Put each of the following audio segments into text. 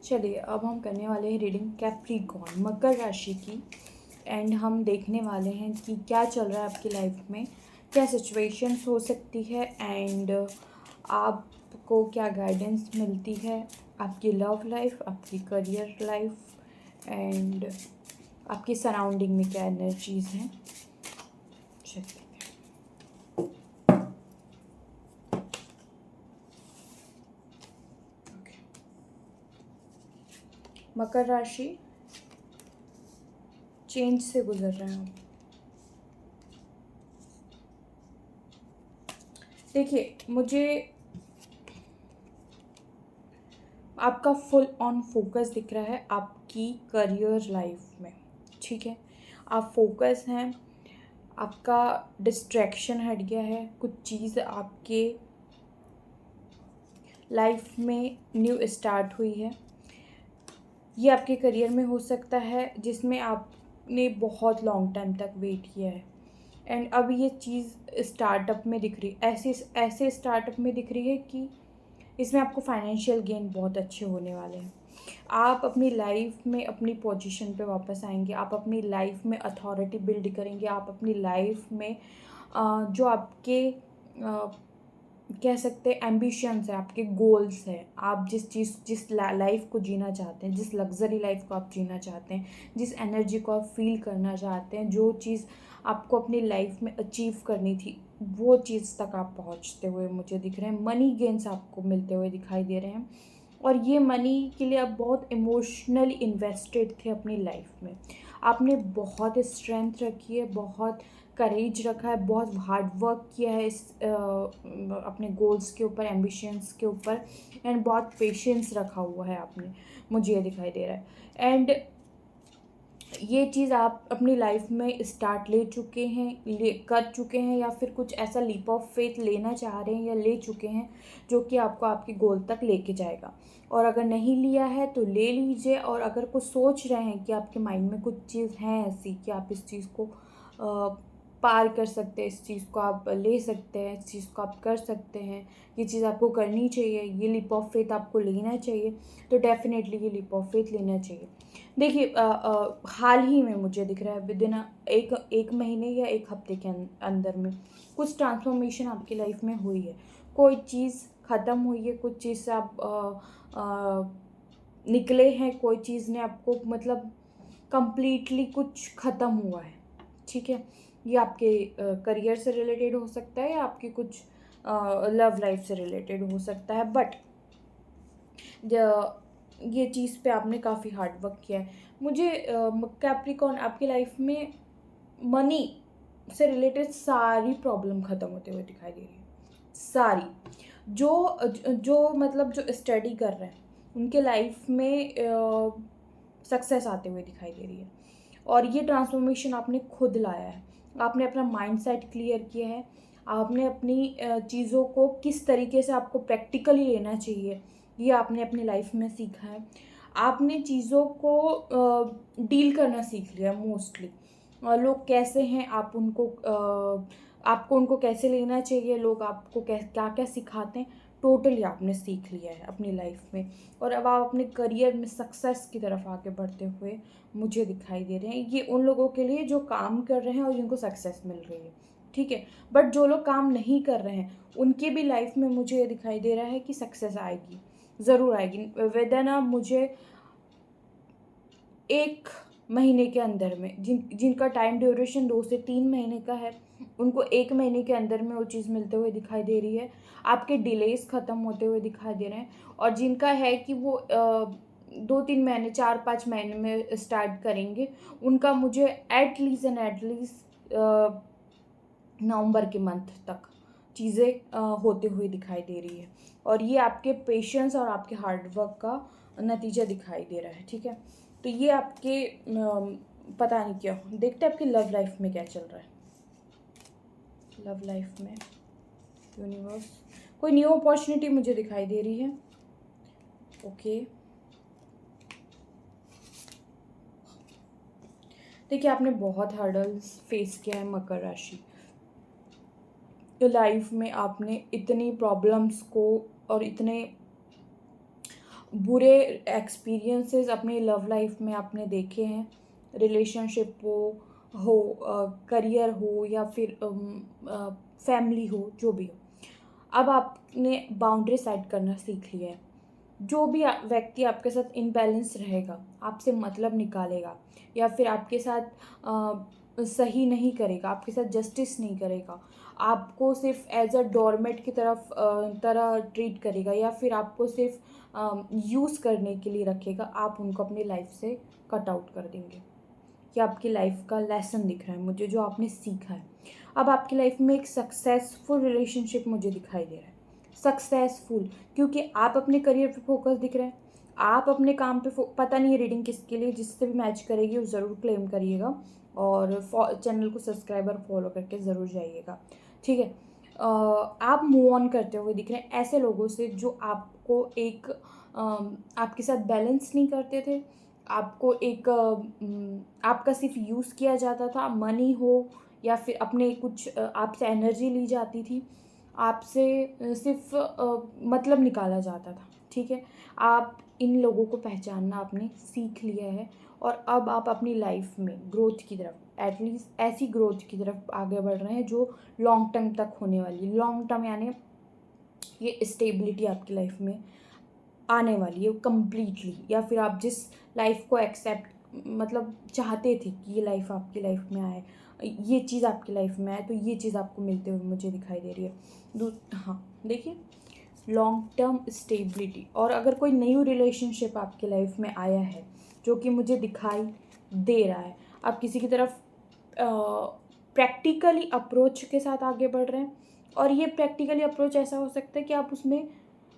चलिए अब हम करने वाले हैं रीडिंग कैप्रिकॉर्न मकर राशि की। एंड हम देखने वाले हैं कि क्या चल रहा है आपकी लाइफ में, क्या सिचुएशंस हो सकती है एंड आपको क्या गाइडेंस मिलती है आपकी लव लाइफ, आपकी करियर लाइफ एंड आपकी सराउंडिंग में क्या एनर्जीज हैं। चलिए मकर राशि चेंज से गुजर रहे हैं। देखिए, मुझे आपका फुल ऑन फोकस दिख रहा है आपकी करियर लाइफ में। ठीक है, आप फोकस हैं, आपका डिस्ट्रैक्शन हट गया है, कुछ चीज़ आपके लाइफ में न्यू स्टार्ट हुई है। ये आपके करियर में हो सकता है जिसमें आपने बहुत लॉन्ग टाइम तक वेट किया है एंड अब ये चीज़ स्टार्टअप में दिख रही, ऐसे स्टार्टअप में दिख रही है कि इसमें आपको फाइनेंशियल गेन बहुत अच्छे होने वाले हैं। आप अपनी लाइफ में अपनी पोजीशन पे वापस आएंगे, आप अपनी लाइफ में अथॉरिटी बिल्ड करेंगे, आप अपनी लाइफ में जो आपके कह सकते हैं एम्बिशंस है, आपके गोल्स हैं, आप जिस लाइफ को जीना चाहते हैं, जिस लग्जरी लाइफ को आप जीना चाहते हैं, जिस एनर्जी को आप फील करना चाहते हैं, जो चीज़ आपको अपनी लाइफ में अचीव करनी थी, वो चीज़ तक आप पहुंचते हुए मुझे दिख रहे हैं। मनी गेन्स आपको मिलते हुए दिखाई दे रहे हैं और ये मनी के लिए आप बहुत इमोशनली इन्वेस्टेड थे अपनी लाइफ में। आपने बहुत स्ट्रेंथ रखी है, बहुत करेज रखा है, बहुत हार्ड वर्क किया है इस अपने गोल्स के ऊपर, एम्बिशंस के ऊपर एंड बहुत पेशेंस रखा हुआ है आपने, मुझे ये दिखाई दे रहा है। एंड ये चीज़ आप अपनी लाइफ में स्टार्ट कर चुके हैं या फिर कुछ ऐसा लीप ऑफ फेथ लेना चाह रहे हैं या ले चुके हैं जो कि आपको आपके गोल तक लेके जाएगा। और अगर नहीं लिया है तो ले लीजिए, और अगर कुछ सोच रहे हैं कि आपके माइंड में कुछ चीज़ है ऐसी कि आप इस चीज़ को पार कर सकते हैं, इस चीज़ को आप ले सकते हैं, इस चीज़ को आप कर सकते हैं, ये चीज़ आपको करनी चाहिए, ये लीप ऑफ फेथ आपको लेना चाहिए, तो डेफिनेटली ये लीप ऑफ फेथ लेना चाहिए। देखिए, हाल ही में मुझे दिख रहा है विद इन एक महीने या एक हफ्ते के अंदर में कुछ ट्रांसफॉर्मेशन आपकी लाइफ में हुई है। कोई चीज़ ख़त्म हुई है, कुछ चीज़ से आप निकले हैं, कोई चीज़ ने आपको मतलब कंप्लीटली कुछ ख़त्म हुआ है। ठीक है, ये आपके करियर से रिलेटेड हो सकता है या आपकी कुछ लव लाइफ से रिलेटेड हो सकता है, बट ये चीज़ पे आपने काफ़ी हार्ड वर्क किया है। मुझे कैप्रिकॉर्न आपकी लाइफ में मनी से रिलेटेड सारी प्रॉब्लम ख़त्म होते हुए दिखाई दे रही है, सारी। जो मतलब जो स्टडी कर रहे हैं उनके लाइफ में सक्सेस आते हुए दिखाई दे रही है और ये ट्रांसफॉर्मेशन आपने खुद लाया है। आपने अपना माइंड सेट क्लियर किया है, आपने अपनी चीज़ों को किस तरीके से आपको प्रैक्टिकली लेना चाहिए ये आपने अपनी लाइफ में सीखा है। आपने चीज़ों को डील करना सीख लिया मोस्टली। लोग कैसे हैं आप उनको आपको उनको कैसे लेना चाहिए, लोग आपको क्या क्या सिखाते हैं, टोटली आपने सीख लिया है अपनी लाइफ में। और अब आप अपने करियर में सक्सेस की तरफ आगे बढ़ते हुए मुझे दिखाई दे रहे हैं। ये उन लोगों के लिए जो काम कर रहे हैं और जिनको सक्सेस मिल रही है, ठीक है। बट जो लोग काम नहीं कर रहे हैं उनकी भी लाइफ में मुझे ये दिखाई दे रहा है कि सक्सेस आएगी, ज़रूर आएगी। वेदना मुझे 1 महीने के अंदर में, जिनका टाइम ड्यूरेशन 2 से 3 महीने का है, उनको 1 महीने के अंदर में वो चीज़ मिलते हुए दिखाई दे रही है। आपके डिलेस ख़त्म होते हुए दिखाई दे रहे हैं और जिनका है कि वो 2-3 महीने, 4-5 महीने में स्टार्ट करेंगे, उनका मुझे एटलीस्ट नवंबर के मंथ तक चीज़ें होते हुए दिखाई दे रही है और ये आपके पेशेंस और आपके हार्डवर्क का नतीजा दिखाई दे रहा है। ठीक है, तो ये आपके पता नहीं क्या हो। देखते हैं आपकी लव लाइफ में क्या चल रहा है। लव लाइफ में यूनिवर्स कोई न्यू अपॉर्चुनिटी मुझे दिखाई दे रही है। ओके, देखिए आपने बहुत हर्डल्स फेस किया है मकर राशि। लाइफ में आपने इतनी प्रॉब्लम्स को और इतने बुरे एक्सपीरियंसेस अपनी लव लाइफ में आपने देखे हैं, रिलेशनशिप हो करियर हो या फिर फैमिली हो, जो भी हो। अब आपने बाउंड्री सेट करना सीख लिया है। जो भी व्यक्ति आपके साथ इनबैलेंस रहेगा, आपसे मतलब निकालेगा या फिर आपके साथ सही नहीं करेगा, आपके साथ जस्टिस नहीं करेगा, आपको सिर्फ एज अ डोरमेट की तरह ट्रीट करेगा या फिर आपको सिर्फ यूज़ करने के लिए रखेगा, आप उनको अपनी लाइफ से कट आउट कर देंगे। ये आपकी लाइफ का लेसन दिख रहा है मुझे, जो आपने सीखा है। अब आपकी लाइफ में एक सक्सेसफुल रिलेशनशिप मुझे दिखाई दे रहा है, सक्सेसफुल, क्योंकि आप अपने करियर पे फोकस दिख रहे हैं, आप अपने काम पे पता नहीं है रीडिंग किसके लिए, जिससे भी मैच करेगी वो ज़रूर क्लेम करिएगा और चैनल को सब्सक्राइब और फॉलो करके ज़रूर जाइएगा, ठीक है। आप मूव ऑन करते हुए दिख रहे हैं ऐसे लोगों से जो आपको आपके साथ बैलेंस नहीं करते थे, आपको आपका सिर्फ यूज़ किया जाता था, मनी हो या फिर अपने कुछ आपसे एनर्जी ली जाती थी, आपसे सिर्फ मतलब निकाला जाता था, ठीक है। आप इन लोगों को पहचानना आपने सीख लिया है और अब आप अपनी लाइफ में ग्रोथ की तरफ, एटलीस्ट ऐसी ग्रोथ की तरफ आगे बढ़ रहे हैं जो लॉन्ग टर्म तक होने वाली, लॉन्ग टर्म यानी ये स्टेबिलिटी आपकी लाइफ में आने वाली है कम्प्लीटली, या फिर आप जिस लाइफ को एक्सेप्ट मतलब चाहते थे कि ये लाइफ आपकी लाइफ में आए, ये चीज़ आपकी लाइफ में आए, तो ये चीज़ आपको मिलते हुए मुझे दिखाई दे रही है। हाँ देखिए, लॉन्ग टर्म स्टेबिलिटी। और अगर कोई न्यू रिलेशनशिप आपकी लाइफ में आया है जो कि मुझे दिखाई दे रहा है, आप किसी की तरफ प्रैक्टिकली अप्रोच के साथ आगे बढ़ रहे हैं, और ये प्रैक्टिकली अप्रोच ऐसा हो सकता है कि आप उसमें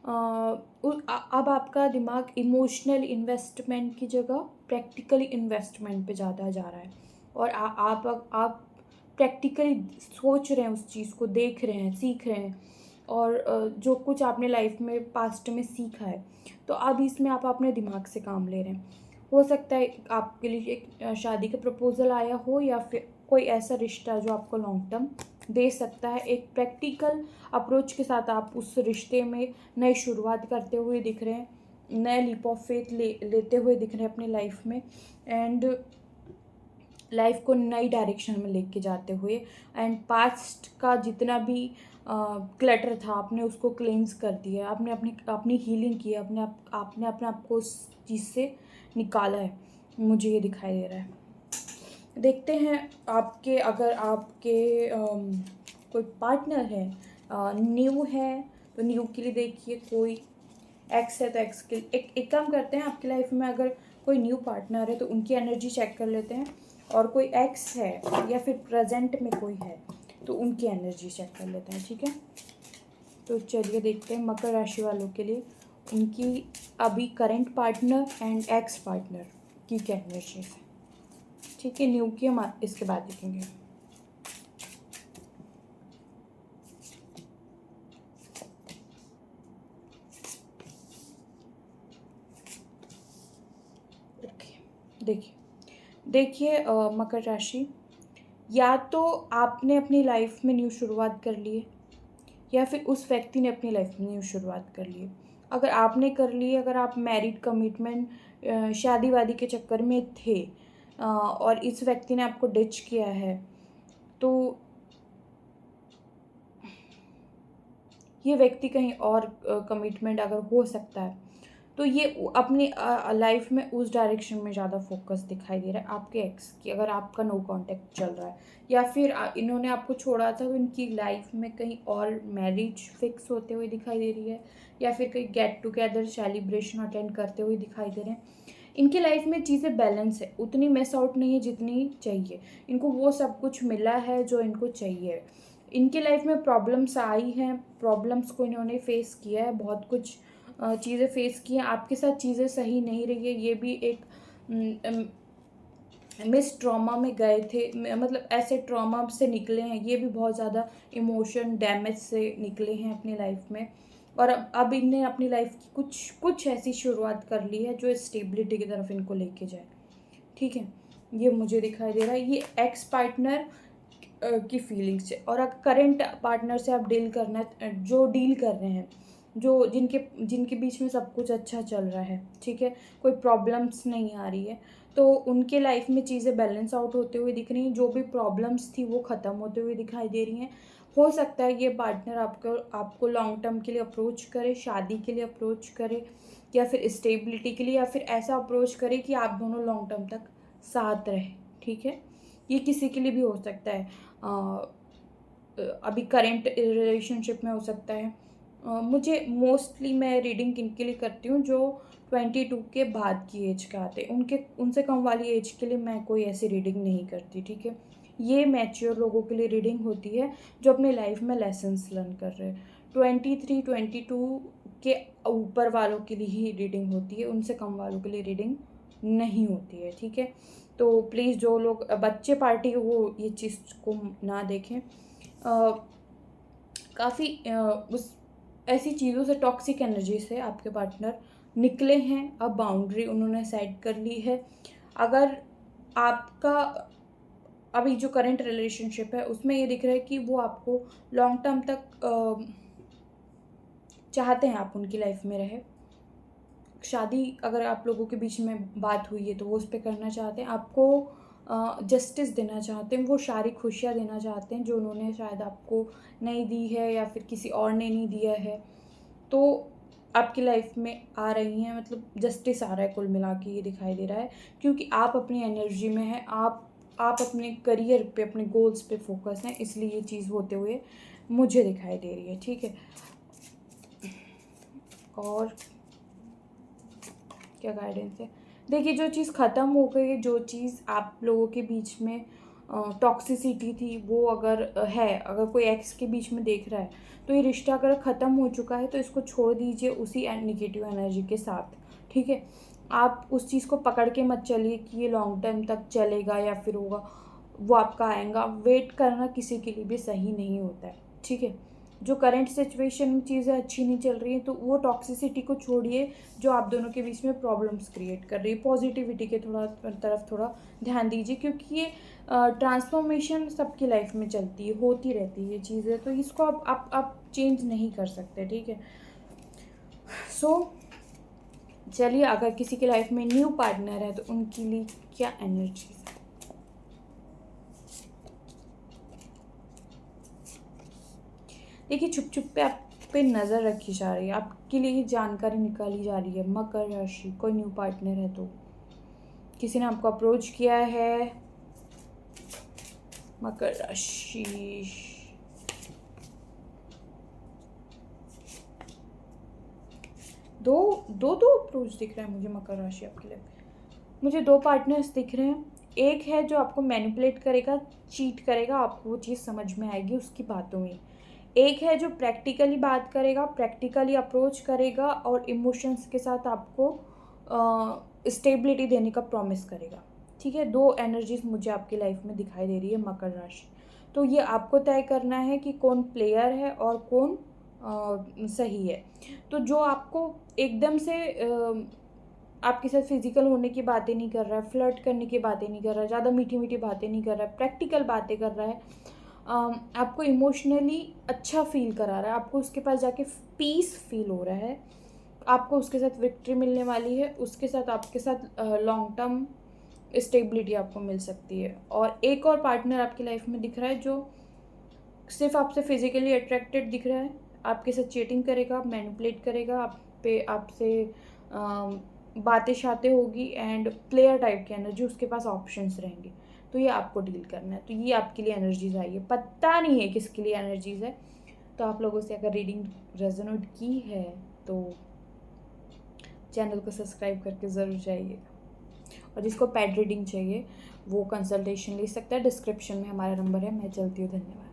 अब आपका दिमाग इमोशनल इन्वेस्टमेंट की जगह प्रैक्टिकली इन्वेस्टमेंट पे ज़्यादा जा रहा है, और आप प्रैक्टिकली सोच रहे हैं, उस चीज़ को देख रहे हैं, सीख रहे हैं, और जो कुछ आपने लाइफ में पास्ट में सीखा है, तो अब इसमें आप अपने दिमाग से काम ले रहे हैं। हो सकता है आपके लिए एक शादी का प्रपोज़ल आया हो या फिर कोई ऐसा रिश्ता जो आपको लॉन्ग टर्म दे सकता है। एक प्रैक्टिकल अप्रोच के साथ आप उस रिश्ते में नई शुरुआत करते हुए दिख रहे हैं, नए लीप ऑफ फेथ लेते हुए दिख रहे हैं अपनी लाइफ में, एंड लाइफ को नई डायरेक्शन में लेके जाते हुए, एंड पास्ट का जितना भी क्लटर था आपने उसको क्लेंस कर दिया, आपने अपनी हीलिंग की है, आपने अपने आप को उस चीज़ से निकाला है, मुझे ये दिखाई दे रहा है। देखते हैं अगर आपके कोई पार्टनर है, न्यू है तो न्यू के लिए देखिए, कोई एक्स है तो एक्स के एक काम करते हैं, आपकी लाइफ में अगर कोई न्यू पार्टनर है तो उनकी एनर्जी चेक कर लेते हैं, और कोई एक्स है या फिर प्रेजेंट में कोई है तो उनकी एनर्जी चेक कर लेते हैं, ठीक है। तो चलिए देखते हैं मकर राशि वालों के लिए उनकी अभी current partner and ex partner की क्या एनर्जी है, ठीक है। न्यू की हम इसके बाद देखेंगे। देखिए मकर राशि, या तो आपने अपनी लाइफ में न्यू शुरुआत कर ली है या फिर उस व्यक्ति ने अपनी लाइफ में न्यू शुरुआत कर ली है। अगर आपने कर ली है, अगर आप मैरिड कमिटमेंट शादी वादी के चक्कर में थे और इस व्यक्ति ने आपको डिच किया है, तो ये व्यक्ति कहीं और कमिटमेंट अगर हो सकता है, तो ये अपनी लाइफ में उस डायरेक्शन में ज़्यादा फोकस दिखाई दे रहा है आपके एक्स की, अगर आपका नो कांटेक्ट चल रहा है, या फिर इन्होंने आपको छोड़ा था तो इनकी लाइफ में कहीं और मैरिज फिक्स होते हुए दिखाई दे रही है, या फिर कहीं गेट टुगेदर सेलिब्रेशन अटेंड करते हुए दिखाई दे रहे हैं। इनकी लाइफ में चीज़ें बैलेंस है, उतनी मिस आउट नहीं है जितनी चाहिए इनको, वो सब कुछ मिला है जो इनको चाहिए। इनकी लाइफ में प्रॉब्लम्स आई हैं, प्रॉब्लम्स को इन्होंने फेस किया है, बहुत कुछ चीज़ें फेस की हैं, आपके साथ चीज़ें सही नहीं रही है, ये भी एक मिस ट्रॉमा में गए थे, मतलब ऐसे ट्रॉमा से निकले हैं, ये भी बहुत ज़्यादा इमोशन डैमेज से निकले हैं अपनी लाइफ में, और अब इनने अपनी लाइफ की कुछ ऐसी शुरुआत कर ली है जो स्टेबिलिटी की तरफ इनको लेके जाए, ठीक है। ये मुझे दिखाई दे रहा है, ये एक्स पार्टनर की फीलिंग्स है। और अगर करंट पार्टनर से आप डील कर रहे हैं, जो जिनके जिनके बीच में सब कुछ अच्छा चल रहा है, ठीक है, कोई प्रॉब्लम्स नहीं आ रही है, तो उनके लाइफ में चीज़ें बैलेंस आउट होते हुए दिख रही हैं। जो भी प्रॉब्लम्स थी वो ख़त्म होते हुए दिखाई दे रही हैं। हो सकता है ये पार्टनर आपको लॉन्ग टर्म के लिए अप्रोच करे, शादी के लिए अप्रोच करे, या फिर स्टेबिलिटी के लिए, या फिर ऐसा अप्रोच करे कि आप दोनों लॉन्ग टर्म तक साथ रहें, ठीक है। ये किसी के लिए भी हो सकता है, अभी करेंट रिलेशनशिप में हो सकता है। मुझे मोस्टली मैं रीडिंग किनके लिए करती हूँ, जो 22 के बाद की एज के आते हैं, उनसे कम वाली एज के लिए मैं कोई ऐसी रीडिंग नहीं करती, ठीक है। ये मैच्योर लोगों के लिए रीडिंग होती है, जो अपने लाइफ में लेसन्स लर्न कर रहे हैं। 23 22 के ऊपर वालों के लिए ही रीडिंग होती है, उनसे कम वालों के लिए रीडिंग नहीं होती है, ठीक है। तो प्लीज़ जो लोग बच्चे पार्टी वो ये चीज़ को ना देखें। काफ़ी उस ऐसी चीज़ों से, टॉक्सिक एनर्जी से आपके पार्टनर निकले हैं, अब बाउंड्री उन्होंने सेट कर ली है। अगर आपका अभी जो करंट रिलेशनशिप है उसमें ये दिख रहा है कि वो आपको लॉन्ग टर्म तक चाहते हैं आप उनकी लाइफ में रहे। शादी अगर आप लोगों के बीच में बात हुई है तो वो उस पर करना चाहते हैं, आपको जस्टिस देना चाहते हैं, वो सारी खुशियाँ देना चाहते हैं जो उन्होंने शायद आपको नहीं दी है, या फिर किसी और ने नहीं दिया है, तो आपकी लाइफ में आ रही हैं। मतलब जस्टिस आ रहा है, कुल मिला के ये दिखाई दे रहा है, क्योंकि आप अपनी एनर्जी में हैं, आप अपने करियर पे, अपने गोल्स पे फोकस हैं, इसलिए ये चीज़ होते हुए मुझे दिखाई दे रही है, ठीक है। और क्या गाइडेंस है, देखिए जो चीज़ ख़त्म हो गई है, जो चीज़ आप लोगों के बीच में टॉक्सिसिटी थी, वो अगर अगर कोई एक्स के बीच में देख रहा है, तो ये रिश्ता अगर ख़त्म हो चुका है तो इसको छोड़ दीजिए उसी नेगेटिव एनर्जी के साथ, ठीक है। आप उस चीज़ को पकड़ के मत चलिए कि ये लॉन्ग टर्म तक चलेगा या फिर होगा, वो आपका आएगा। वेट करना किसी के लिए भी सही नहीं होता है, ठीक है। जो करंट सिचुएशन में चीज़ें अच्छी नहीं चल रही हैं तो वो टॉक्सिसिटी को छोड़िए जो आप दोनों के बीच में प्रॉब्लम्स क्रिएट कर रही है। पॉजिटिविटी के तरफ थोड़ा ध्यान दीजिए, क्योंकि ये ट्रांसफॉर्मेशन सबकी लाइफ में चलती है, होती रहती है ये चीज़ें, तो इसको आप चेंज नहीं कर सकते, ठीक है। चलिए, अगर किसी की लाइफ में न्यू पार्टनर है तो उनके लिए क्या एनर्जी है। देखिए, छुप छुप पे आप पे नज़र रखी जा रही है, आपके लिए ये जानकारी निकाली जा रही है। मकर राशि, कोई न्यू पार्टनर है तो किसी ने आपको अप्रोच किया है। मकर राशि, दो अप्रोच दिख रहा है मुझे मकर राशि आपके लिए। मुझे 2 पार्टनर्स दिख रहे हैं। एक है जो आपको मैनिपुलेट करेगा, चीट करेगा, आपको वो चीज़ समझ में आएगी उसकी बातों में। एक है जो प्रैक्टिकली बात करेगा, प्रैक्टिकली अप्रोच करेगा और इमोशंस के साथ आपको स्टेबिलिटी देने का प्रॉमिस करेगा, ठीक है। 2 एनर्जीज मुझे आपकी लाइफ में दिखाई दे रही है मकर राशि। तो ये आपको तय करना है कि कौन प्लेयर है और कौन सही है। तो जो आपको एकदम से आपके साथ फिजिकल होने की बातें नहीं कर रहा है, फ्लर्ट करने की बातें नहीं कर रहा है, ज़्यादा मीठी मीठी बातें नहीं कर रहा है, प्रैक्टिकल बातें कर रहा है, आपको इमोशनली अच्छा फील करा रहा है, आपको उसके पास जाके पीस फील हो रहा है, आपको उसके साथ विक्ट्री मिलने वाली है, उसके साथ आपके साथ लॉन्ग टर्म स्टेबिलिटी आपको मिल सकती है। और एक और पार्टनर आपकी लाइफ में दिख रहा है जो सिर्फ आपसे फिजिकली अट्रैक्टेड दिख रहा है, आपके साथ चीटिंग करेगा, मैनिपुलेट करेगा, आपसे बातें शातें होगी, एंड प्लेयर टाइप की एनर्जी, उसके पास ऑप्शंस रहेंगे, तो ये आपको डील करना है। तो ये आपके लिए एनर्जीज आई है, पता नहीं है किसके लिए एनर्जीज है। तो आप लोगों से अगर रीडिंग रेजोनेट की है तो चैनल को सब्सक्राइब करके ज़रूर जाइएगा, और जिसको पेड रीडिंग चाहिए वो कंसल्टेशन ले सकता है। डिस्क्रिप्शन में हमारा नंबर है। मैं चलती हूँ, धन्यवाद।